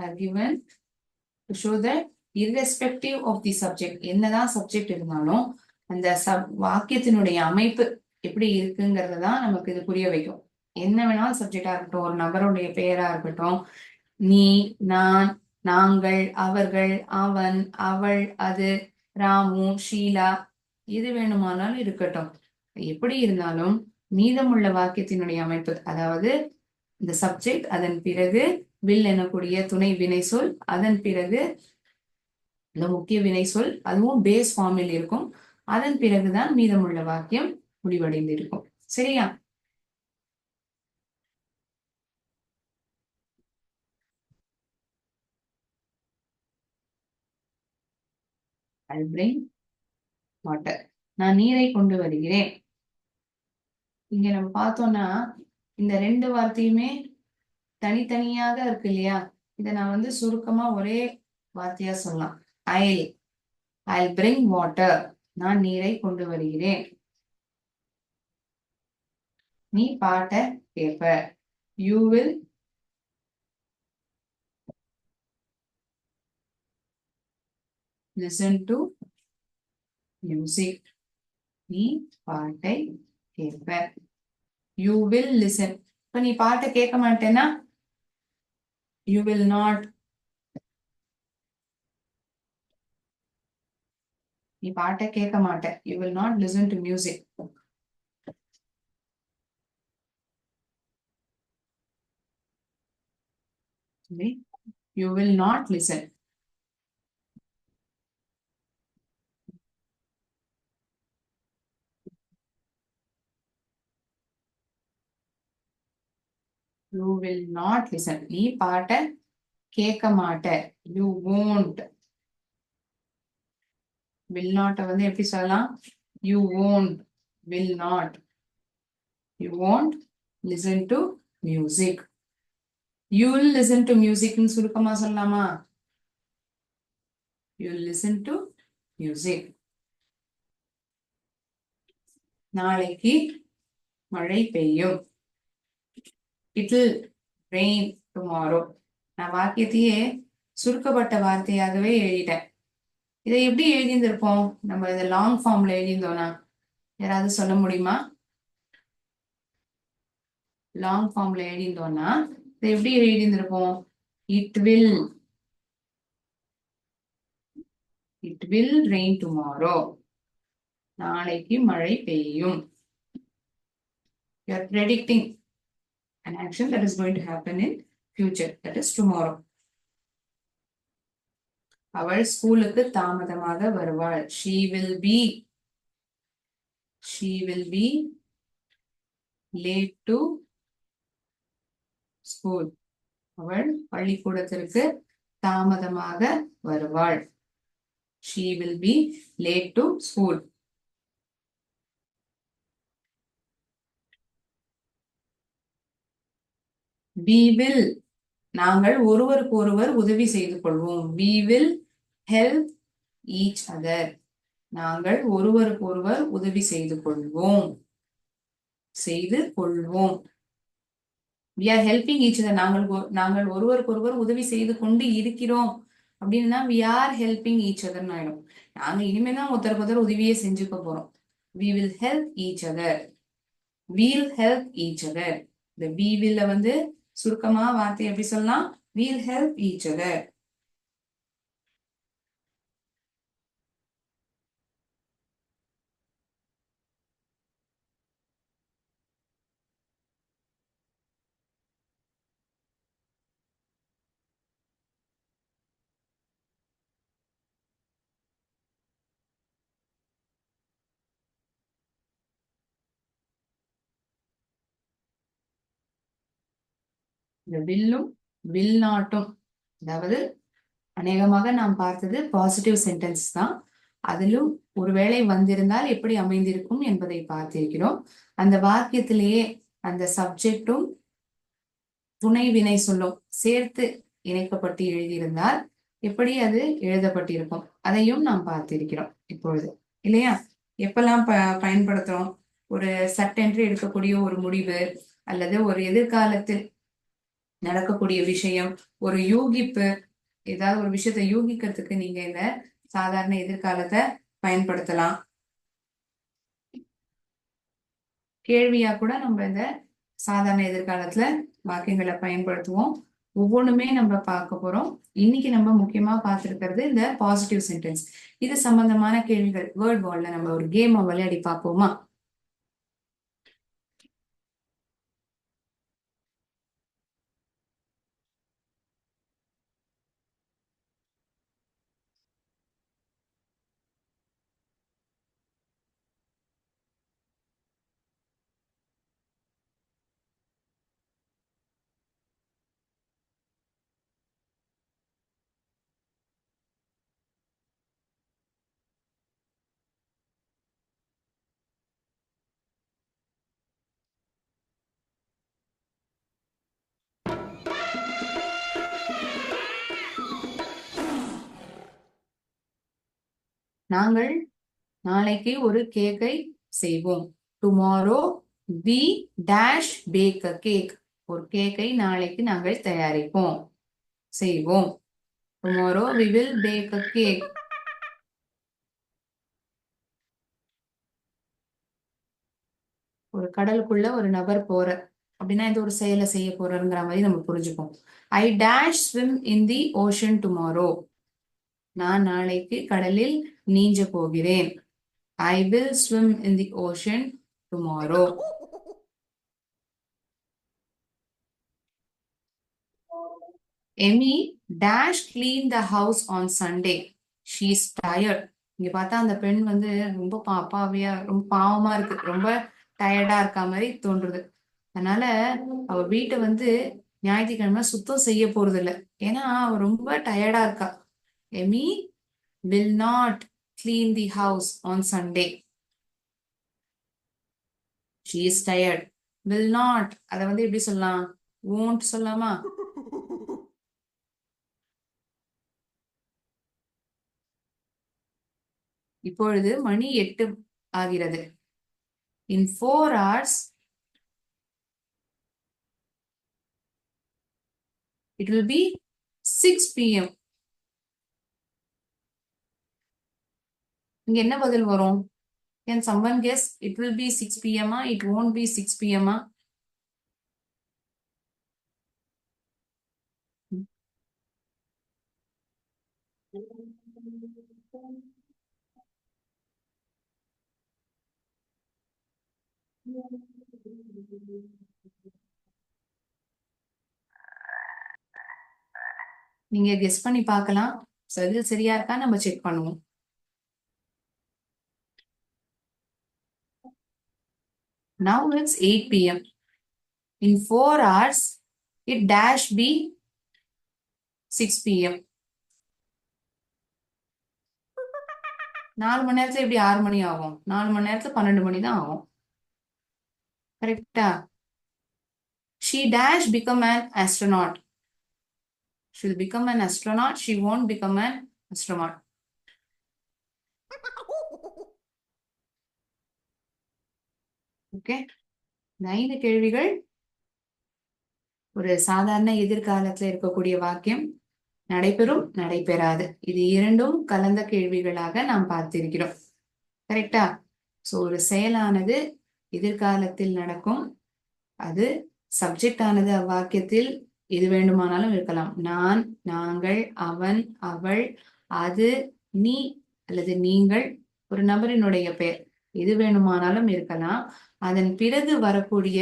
are given to show that irrespective of the subject, என்னதான் சப்ஜெக்ட் இருந்தாலும் அந்த வாக்கியத்தினுடைய அமைப்பு எப்படி இருக்குங்கிறத தான் நமக்கு இது புரிய வைக்கும். என்ன வேணாலும் சப்ஜெக்டா இருக்கட்டும், ஒரு நபருடைய பெயரா இருக்கட்டும், நீ, நான், நாங்கள், அவர்கள், அவன், அவள், அது, ராமு, ஷீலா, எது வேணுமானாலும் இருக்கட்டும். எப்படி இருந்தாலும் மீதமுள்ள வாக்கியத்தினுடைய அமைப்பு, அதாவது இந்த சப்ஜெக்ட், அதன் பிறகு வில் எனக்கூடிய துணை வினை சொல், அதன் பிறகு இந்த முக்கிய வினை சொல், அதுவும் பேஸ் ஃபார்மில் இருக்கும். அதன் பிறகுதான் மீதமுள்ள வாக்கியம் முடிவடைந்து இருக்கும். சரியா? I'll bring water. நான் நீரை கொண்டு வருகிறேன். இங்க நம்ம பார்த்தோம்னா இந்த ரெண்டு வார்த்தையுமே தனித்தனியாக இருக்கு இல்லையா? இதை நான் வந்து சுருக்கமா ஒரே வார்த்தையா சொல்லலாம். I'll bring water. நான் நீரை கொண்டு வருகிறேன். நீ பாட்ட கேட்ப. You will listen to music. நீ பாட்டை கேட்ப. You will listen. இப்ப நீ பாட்டை கேட்க மாட்டேன்னா யூ வில் நாட். நீ பாட்டை கேட்க மாட்ட. You will not listen to music. You will not listen. You will not listen. நீ பாட்டை கேட்க மாட்ட. You won't. வில் நாட் வந்து எப்படி சொல்லலாம்? You won't. Will not. You won't listen to music. you will listen to music ன்னு சுருக்கமா சொல்லலாமா? you will listen to music. நாளைக்கு மழை பெய்யும். it will rain tomorrow. நான் வாக்கியத்தையே சுருக்கப்பட்ட வார்த்தையாகவே எழுதிட்டேன். இதை எப்படி எழுதியிருந்திருப்போம்? நம்ம இதை லாங் ஃபார்ம்ல எழுதியிருந்தோம்னா யாராவது சொல்ல முடியுமா? லாங் ஃபார்ம்ல எழுதியிருந்தோம்னா இதை எப்படி எழுதியிருந்திருப்போம்? It will rain tomorrow. நாளைக்கு மழை பெய்யும். You are predicting an action that is going to happen in future, that is tomorrow. அவள் ஸ்கூலுக்கு தாமதமாக வருவாள். she will be late to school. அவள் பள்ளிக்கூடத்திற்கு தாமதமாக வருவாள். she will be late to school. we will நாங்கள் ஒருவருக்கு ஒருவர் உதவி செய்து கொள்வோம். we will help each other. நாங்கள் ஒருவருக்கு ஒருவர் உதவி செய்து கொள்வோம். we are helping each other. நாங்கள் ஒருவருக்கு ஒருவர் உதவி செய்து கொண்டு இருக்கிறோம் அப்படின்னா we are helping each other ஆயிடும். நாங்க இனிமேதான் ஒருத்தருக்கு ஒருத்தர் உதவியே செஞ்சுக்க போறோம். we will help each other. we'll help each other. இந்த we will வந்து சுருக்கமா வார்த்தை எப்படி சொல்லலாம்? we'll help each other. இந்த வில்லும் வில் நாட்டும், அதாவது அநேகமாக நாம் பார்த்தது பாசிட்டிவ் சென்டென்ஸ் தான். அதிலும் ஒருவேளை வந்திருந்தால் எப்படி அமைந்திருக்கும் என்பதை பார்த்திருக்கிறோம். அந்த வாக்கியத்திலேயே அந்த சப்ஜெக்டும் துணை வினை சொல்லும் சேர்த்து இணைக்கப்பட்டு எழுதியிருந்தால் எப்படி அது எழுதப்பட்டிருக்கும் அதையும் நாம் பார்த்திருக்கிறோம் இப்பொழுது, இல்லையா? எப்பெல்லாம் பயன்படுத்துறோம்? ஒரு சட்டென்று எடுக்கக்கூடிய ஒரு முடிவு அல்லது ஒரு எதிர்காலத்தில் நடக்கக்கூடிய விஷயம், ஒரு யூகிப்பு, ஏதாவது ஒரு விஷயத்தை யூகிக்கிறதுக்கு நீங்க இந்த சாதாரண எதிர்காலத்தை பயன்படுத்தலாம். கேள்வியா கூட நம்ம இந்த சாதாரண எதிர்காலத்துல வாக்கியங்களை பயன்படுத்துவோம். ஒவ்வொன்றுமே நம்ம பார்க்க போறோம். இன்னைக்கு நம்ம முக்கியமா பார்த்திருக்கிறது இந்த பாசிட்டிவ் சென்டென்ஸ். இது சம்பந்தமான கேள்விகள் வேர்ட் வால்ல நம்ம ஒரு கேம் விளையாடி பார்ப்போமா? நாங்கள் நாளைக்கு ஒரு கேக்கை செய்வோம். Tomorrow we dash bake a cake. ஒரு கேக்கை நாளைக்கு நாங்கள் தயாரிப்போம், செய்வோம். Tomorrow we will bake a cake. ஒரு கடலுக்குள்ள ஒரு நபர் போற அப்படின்னா இந்த ஒரு செயலை செய்ய போறங்கிற மாதிரி நம்ம புரிஞ்சுப்போம். I dash swim in the ocean tomorrow. நான் நாளைக்கு கடலில் நீஞ்ச போகிறேன். I will swim in the ocean tomorrow. Amy dash clean the house on Sunday. She is tired. இங்க பார்த்தா அந்த பெண் வந்து ரொம்ப பாப்பாவியா, ரொம்ப பாவமா இருக்கு, ரொம்ப டயர்டா இருக்க மாதிரி தோன்றுது. அதனால அவ வீட்டை வந்து ஞாயிற்றுக்கிழமை சுத்தம் செய்ய போறது இல்ல, ஏன்னா அவ ரொம்ப டயர்டா இருக்கா. Amy will not clean the house on Sunday. She is tired. Will not அதை வந்து எப்படி சொல்லலாம்? won't சொல்லலாமா? இப்பொழுது மணி 8 ஆகிறது. இன் 4 hours it will be 6 p.m. இங்க என்ன பதில் வரும்? Can someone guess? It will be 6 p.m. It won't be 6 p.m. நீங்க கெஸ் பண்ணி பார்க்கலாம். பதில் சரியா இருக்கா நம்ம செக் பண்ணுவோம். Now it's 8 p.m. In 4 hours it dash be 6 p.m. 4 மணி நேரத்துல எப்படி 6 மணி ஆகும்? 4 மணி நேரத்துல 12 மணி தான் ஆகும். கரெக்டா? She dash become an astronaut. She'll become an astronaut. She won't become an astronaut. Okay, 5 கேள்விகள் ஒரு சாதாரண எதிர்காலத்துல இருக்கக்கூடிய வாக்கியம், நடைபெறும், நடைபெறாது, இது இரண்டும் கலந்த கேள்விகளாக நாம் பார்த்திருக்கிறோம். கரெக்டா? சோ ஒரு செயலானது எதிர்காலத்தில் நடக்கும், அது சப்ஜெக்ட் ஆனது அவ்வாக்கியத்தில் எது வேண்டுமானாலும் இருக்கலாம். நான், நாங்கள், அவன், அவள், அது, நீ அல்லது நீங்கள், ஒரு நபரினுடைய பெயர், எது வேணுமானாலும் இருக்கலாம். அதன் பிறகு வரக்கூடிய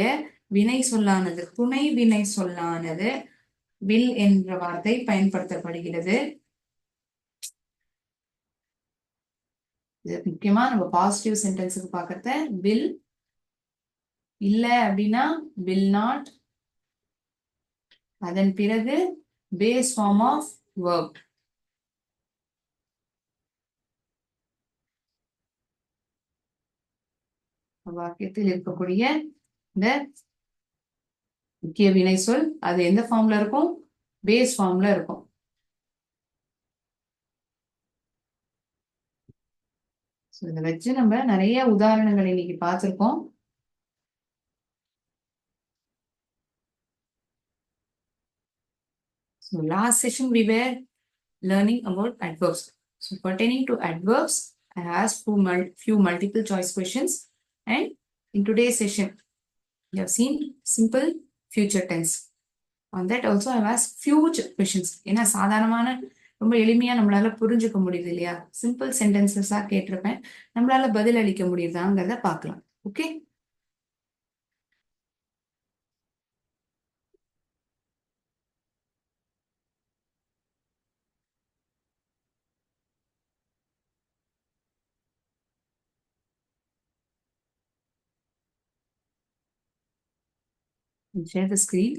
வினை சொல்லானது, துணை வினை சொல்லானது வில் என்ற வார்த்தை பயன்படுத்தப்படுகிறது. இது முக்கியமா நம்ம பாசிட்டிவ் சென்டென்ஸுக்கு பாக்கிறத வில், இல்ல அப்படின்னா வில் நாட், அதன் பிறகு பேஸ் ஃபார்ம் ஆஃப் verb. வாக்கியத்தில் இருக்கக்கூடிய இந்த முக்கிய வினை சொல் அது எந்த ஃபார்ம்ல இருக்கும்? பேஸ் ஃபார்ம்ல இருக்கும். இதை வச்சு நம்ம நிறைய உதாரணங்கள் இன்னைக்கு பார்த்திருக்கோம். So last session we were learning about adverbs. So pertaining to adverbs, I asked few multiple choice questions, and in today's session you have seen simple future tense. On that also I have asked few questions. ஏன்னா சாதாரணமான ரொம்ப எளிமையா நம்மளால புரிஞ்சுக்க முடியுது இல்லையா? சிம்பிள் சென்டென்சஸா கேட்டிருப்பேன், நம்மளால பதில் அளிக்க முடியுதாங்கிறத பார்க்கலாம். Okay, share the screen.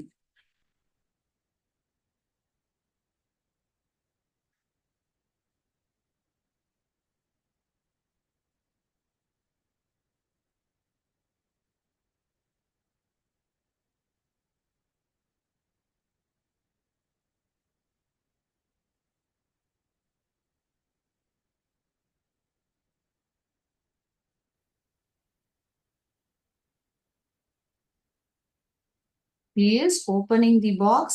He is opening the box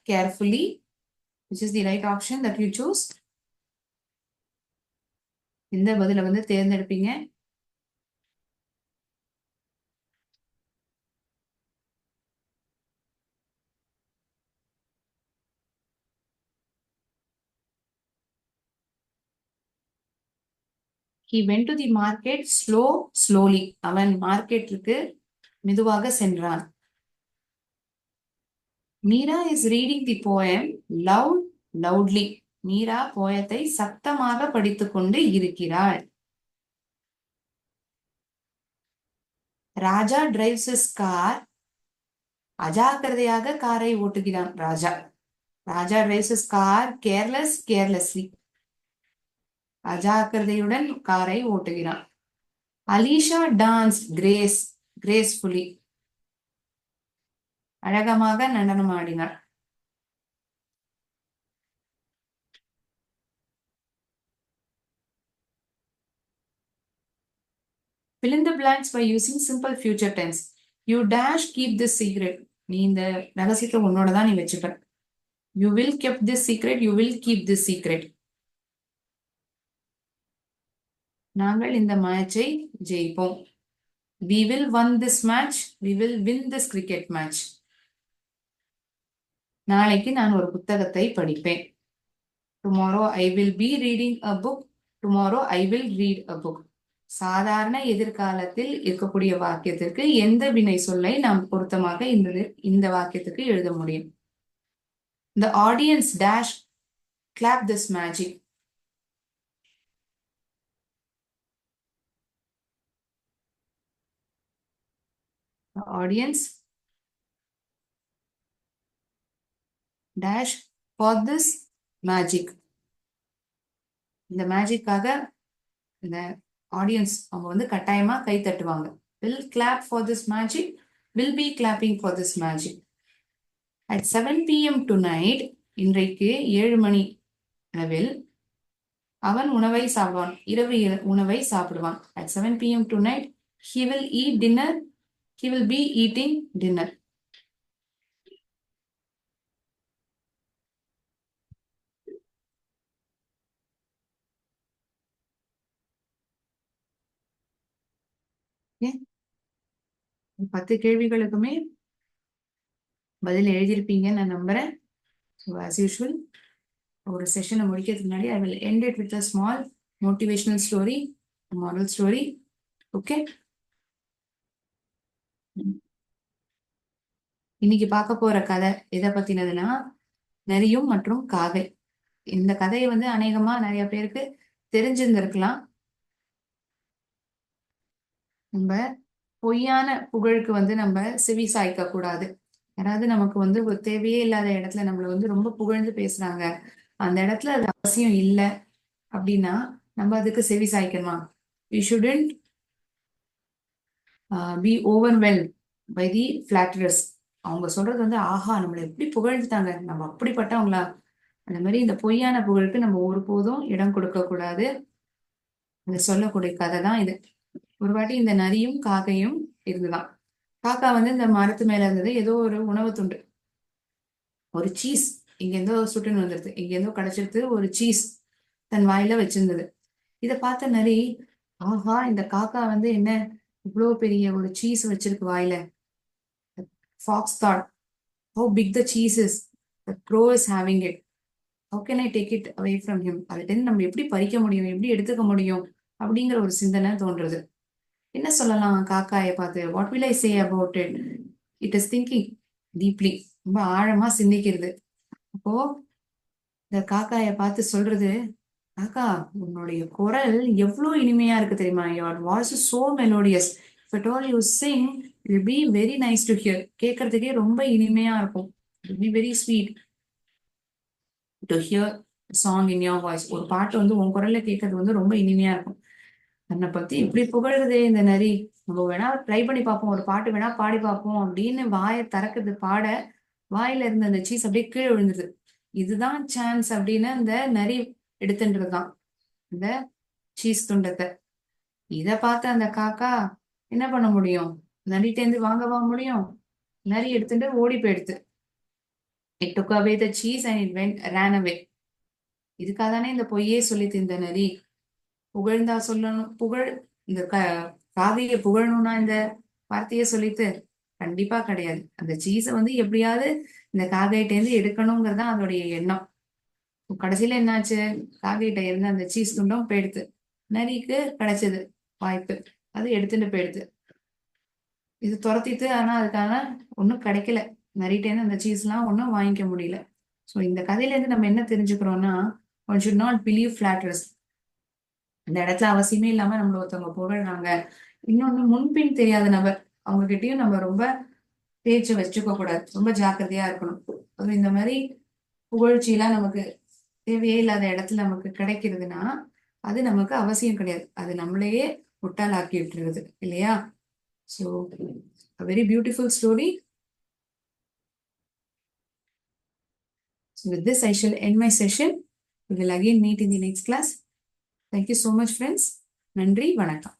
carefully. Which is the right option that you choose? இந்த பதில வந்து தேர்ந்தெடுப்பீங்க. He went to the market slowly. அவன் மார்க்கெட்டுக்கு மெதுவாக சென்றான். Meera is reading the poem loudly. Meera போயத்தை சத்தமாக படித்துக் கொண்டு இருக்கிறாள். ராஜா drives his car. அஜாக்கிரதையாக காரை ஓட்டுகிறான் ராஜா. ராஜா drives his car carelessly. அஜாக்கிரதையுடன் காரை ஓட்டுகிறான். Alisha dance gracefully. அழகமாக நடனம் ஆடினார். Fill in the blanks by using simple future tense. You dash keep this secret. நீ இந்த ரகசியத்தை உன்னோட தான் நீ வச்சுப்ப. You will keep this secret. You will keep this secret. நாங்கள் இந்த மேட்சை ஜெயிப்போம். We will win this match. We will win this cricket match. நாளைக்கு நான் ஒரு புத்தகத்தை படிப்பேன். Tomorrow I will be reading a book. Tomorrow I will read a book. சாதாரண எதிர்காலத்தில் இருக்கக்கூடிய வாக்கியத்திற்கு எந்த வினை சொல்லை நாம் பொருத்தமாக இந்த வாக்கியத்துக்கு எழுத முடியும்? The audience dash clap this magic. The audience dash for this magic. இந்த மேஜிக்காக இந்த ஆடியன்ஸ் அவங்க வந்து கட்டாயமா கை தட்டுவாங்க. Will clap for this magic. Will be clapping for this magic. At 7 p.m. tonight, இன்றைக்கு 7 மணி அளவில் அவன் உணவை சாப்பிடுவான். இரவு உணவை சாப்பிடுவான். At 7 p.m. tonight, he will eat dinner. He will be eating dinner. Okay. 10 கேள்விகளுக்குமே பதில் எழுதியிருப்பீங்க நான் நம்புறேன். So as usual, ஒரு செஷனை முடிக்கிறதுக்கு முன்னாடி I will end it with a small motivational story, a moral story. Okay. இன்னைக்கு பார்க்க போற கதை எதை பத்தினதுன்னா நரியும் மற்றும் காகை. இந்த கதையை வந்து அநேகமா நிறைய பேருக்கு தெரிஞ்சிருந்திருக்கலாம். நம்ம பொய்யான புகழுக்கு வந்து நம்ம செவி சாய்க்க கூடாது. யாராவது நமக்கு வந்து ஒரு தேவையே இல்லாத இடத்துல நம்மள வந்து ரொம்ப புகழ்ந்து பேசுறாங்க, அந்த இடத்துல அது அவசியம் இல்லை அப்படின்னா நம்ம அதுக்கு செவி சாய்க்கணுமா? We shouldn't be overwhelmed by the flatterers. அவங்க சொல்றது வந்து ஆஹா நம்மளை எப்படி புகழ்ந்துட்டாங்க, நம்ம அப்படிப்பட்டவங்களா, அந்த மாதிரி இந்த பொய்யான புகழுக்கு நம்ம ஒருபோதும் இடம் கொடுக்க கூடாது. அதை சொல்லக்கூடிய கதை தான் இது. ஒரு வாட்டி இந்த நரியும் காக்கையும் இருந்துதான். காக்கா வந்து இந்த மரத்து மேல இருந்தது ஏதோ ஒரு உணவு துண்டு, ஒரு சீஸ் இங்க இருந்தோ சுட்டுன்னு வந்துருது, இங்க இருந்தோ கிடைச்சிருது, ஒரு சீஸ் தன் வாயில வச்சிருந்தது. இத பார்த்த நரி ஆஹா இந்த காக்கா வந்து என்ன இவ்வளவு பெரிய ஒரு சீஸ் வச்சிருக்கு வாயில. Fox thought, how big the cheese is. The crow is having it. How can I take it away from him? அதுட்டு நம்ம எப்படி பறிக்க முடியும், எப்படி எடுத்துக்க முடியும் அப்படிங்கிற ஒரு சிந்தனை தோன்றது. என்ன சொல்லலாம் காக்காயை பார்த்து? What will I say about it? It is thinking deeply. ரொம்ப ஆழமா சிந்திக்கிறது. அப்போ இந்த காக்காயை பார்த்து சொல்றது, காக்கா உன்னுடைய குரல் எவ்வளவு இனிமையா இருக்கு தெரியுமா? Your voice is so melodious. If at all you sing, it will be very nice to hear. கேட்கறதுக்கே ரொம்ப இனிமையா இருக்கும். It will be very sweet to hear a song in your voice. ஒரு பாட்டு வந்து உன் குரல்ல கேட்கறது வந்து ரொம்ப இனிமையா இருக்கும். தன்னை பத்தி இப்படி புகழுதே இந்த நரி, நம்ம வேணா ட்ரை பண்ணி பார்ப்போம், ஒரு பாட்டு வேணா பாடி பார்ப்போம் அப்படின்னு வாயை திறக்குது. பாட வாயில இருந்த அந்த சீஸ் அப்படியே கீழே விழுந்துருது. இதுதான் சான்ஸ் அப்படின்னு அந்த நரி எடுத்துன்றதுதான் இந்த சீஸ் துண்டத்தை. இத பார்த்த அந்த காக்கா என்ன பண்ண முடியும்? நரிட்டேந்து வாங்கவா முடியும்? நரி எடுத்துட்டு ஓடி போயிடுத்து. It took away the cheese and it ran away. இதுக்காக தானே இந்த பொய்யே சொல்லித்து இந்த நரி. புகழ்ந்தா சொல்லணும், இந்த காகையை புகழணும்னா இந்த வார்த்தையை சொல்லித்து? கண்டிப்பா கிடையாது. அந்த சீஸ எப்படியாவது இந்த காகைகிட்ட இருந்து எடுக்கணுங்கிறது தான் அதோடைய எண்ணம். கடைசியில என்னாச்சு? காகைகிட்ட இருந்து அந்த சீஸ் துண்டும் போயிடுத்து. நரிக்கு கிடைச்சது வாய்ப்பு, அது எடுத்துட்டு போயிடுது. இது துரத்திட்டு, ஆனா அதுக்கான ஒன்றும் கிடைக்கல. நரிட்ட இருந்து அந்த சீஸ் எல்லாம் ஒன்றும் வாங்கிக்க முடியல. ஸோ இந்த கதையில இருந்து நம்ம என்ன தெரிஞ்சுக்கிறோம்னா, ஒன் ஷுட் நாட் பிலீவ் ஃபிளாட்டர்ஸ். இந்த இடத்துல அவசியமே இல்லாம நம்மள ஒருத்தவங்க புகழ்றாங்க, இன்னொன்னு முன்பின் தெரியாத நபர், அவங்க கிட்டயும் நம்ம ரொம்ப பேச்சு வச்சுக்க கூடாது. ரொம்ப ஜாக்கிரதையா இருக்கணும். அதுவும் இந்த மாதிரி புகழ்ச்சி எல்லாம் நமக்கு தேவையே இல்லாத இடத்துல நமக்கு கிடைக்கிறதுனா அது நமக்கு அவசியம் கிடையாது. அது நம்மளையே முட்டாளாக்கி விட்டுருது இல்லையா? So a very beautiful story. So with this I shall end my session. We will again meet in the next class. Thank you so much friends. நன்றி, வணக்கம்.